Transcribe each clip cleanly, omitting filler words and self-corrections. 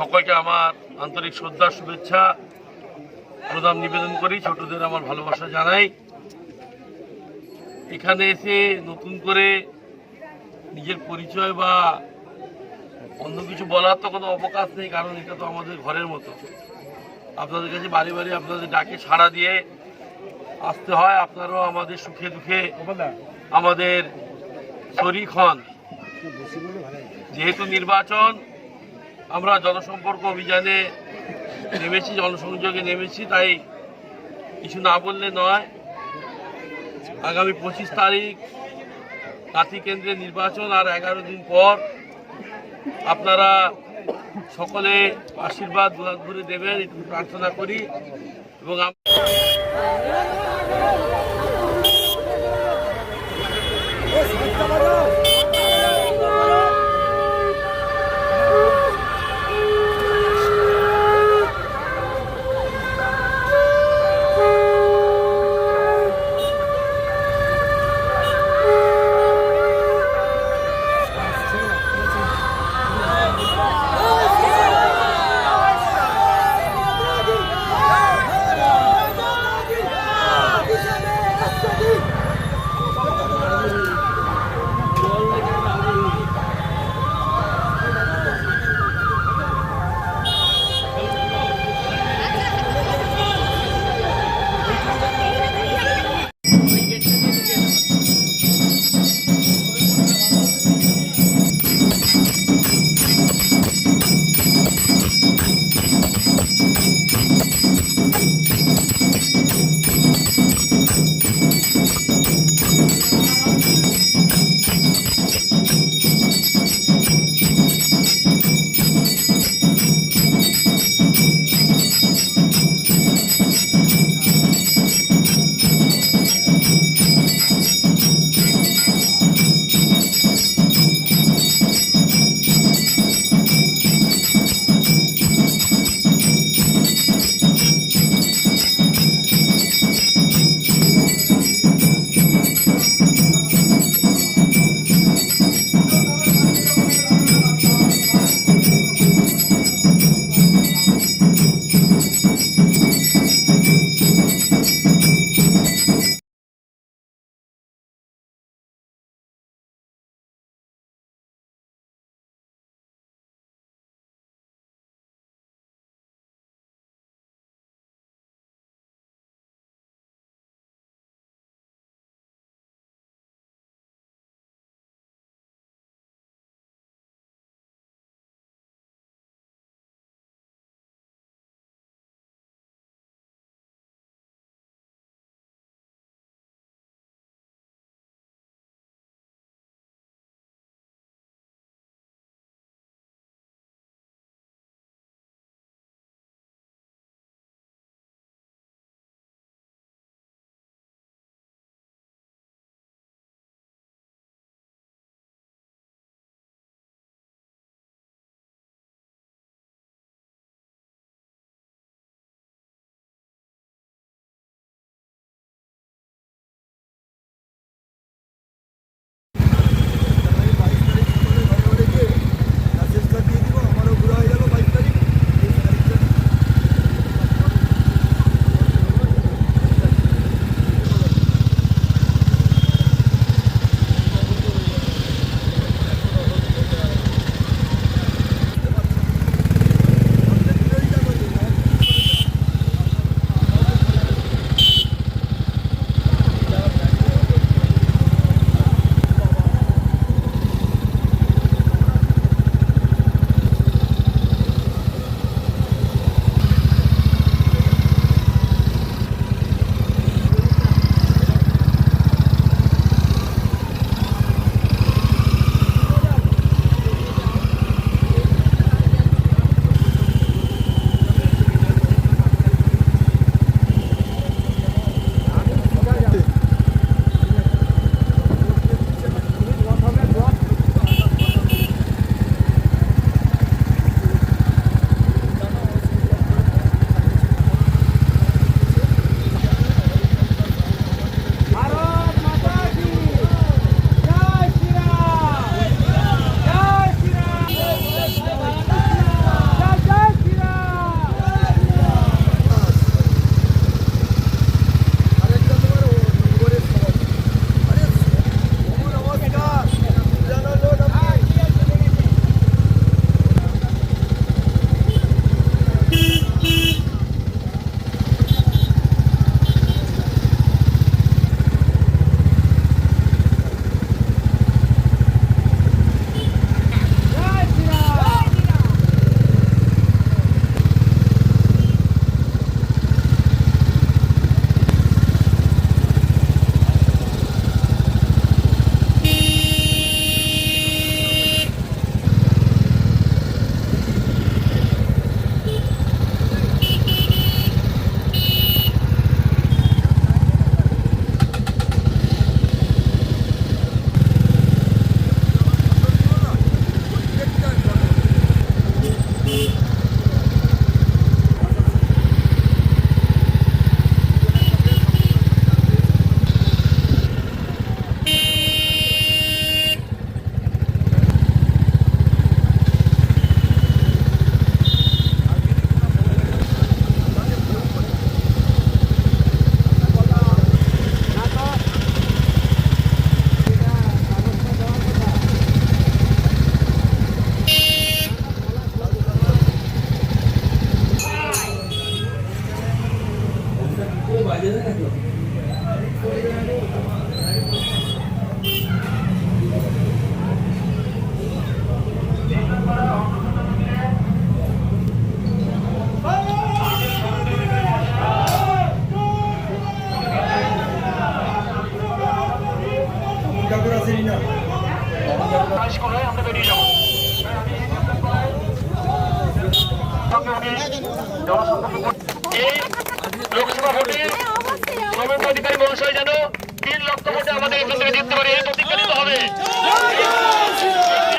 সকলকে আমার আন্তরিক শ্রদ্ধা শুভেচ্ছা প্রণাম নিবেদন করি, ছোটদের আমার ভালোবাসা জানাই। এখানে এসে নতুন করে নিজের পরিচয় বা অন্য কিছু বলার তো কোনো অবকাশ নেই, কারণ এটা তো আমাদের ঘরের মতো। আপনাদের কাছে বাড়ি বাড়ি আপনাদের ডাকে সাড়া দিয়ে আসতে হয়। আপনারাও আমাদের সুখে দুঃখে আমাদের শরিক হন। যেহেতু নির্বাচন, আমরা জনসম্পর্ক অভিযানে নেমেছি, জনসংযোগে নেমেছি, তাই কিছু না বললে নয়। আগামী 25 তারিখ কাঁথি কেন্দ্রে নির্বাচন, আর 11 দিন পর আপনারা সকলে আশীর্বাদ দুহাত ভরে দেবেন, একটু প্রার্থনা করি। এবং ব্লকে উনি জনসম্পর্ক এই লোকসভা ভোটে শুভেন্দু অধিকারী মহাশয় যেন 3 লক্ষ ভোটে আমাদের এখান থেকে জিততে পারে এই প্রতিজ্ঞা নিতে হবে।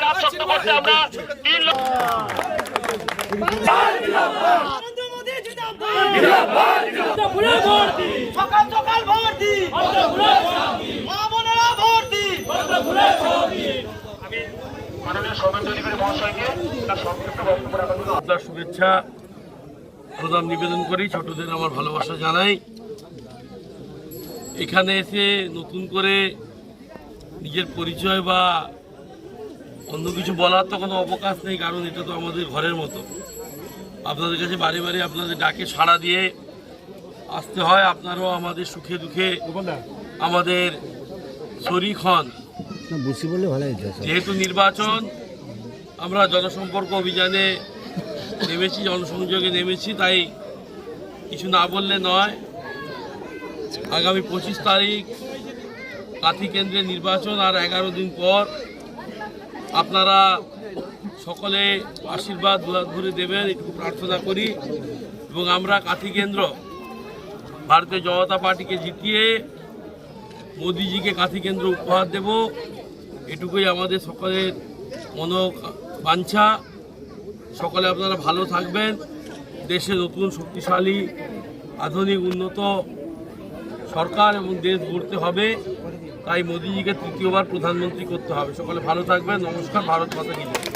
রাজশক্ত করতে আমরা 3 লক্ষ সকাল সকাল ভোট দি, মা বোনেরা ভোট দি। আমি মাননীয় শুভেন্দু অধিকারী মহাশয়কে তার সংক্ষিপ্ত বক্তব্য রাখার জন্য আপনার শুভেচ্ছা প্রদান নিবেদন করি, ছোটদের আমার ভালোবাসা জানাই। এখানে এসে নতুন করে নিজের পরিচয় বা অন্য কিছু বলার তো কোনো অবকাশ নেই, কারণ এটা তো আমাদের ঘরের মতো। আপনাদের কাছে বারে বারে আপনাদের ডাকে সাড়া দিয়ে আসতে হয়। আপনারাও আমাদের সুখে দুঃখে আমাদের শরিক হন। যেহেতু নির্বাচন, আমরা জনসম্পর্ক অভিযানে নেমেছি, জনসংযোগে নেমেছি, তাই কিছু না বললে নয়। আগামী 25 তারিখ কাঁথি কেন্দ্রে নির্বাচন, আর 11 দিন পর আপনারা সকলে আশীর্বাদ দুহাত ভরে দেবেন, এটুকু প্রার্থনা করি। এবং আমরা কাঁথি কেন্দ্র ভারতীয় জনতা পার্টিকে জিতিয়ে মোদিজিকে কাঁথি কেন্দ্র উপহার দেব, এটুকুই আমাদের সকলের মনোবাঞ্ছা। সকলে আপনারা ভালো থাকবেন। দেশে নতুন শক্তিশালী আধুনিক উন্নত সরকার এবং দেশ গড়তে হবে, তাই মোদিজিকে তৃতীয়বার প্রধানমন্ত্রী করতে হবে। সকলে ভালো থাকবেন। নমস্কার। ভারত মাতা কি জয়।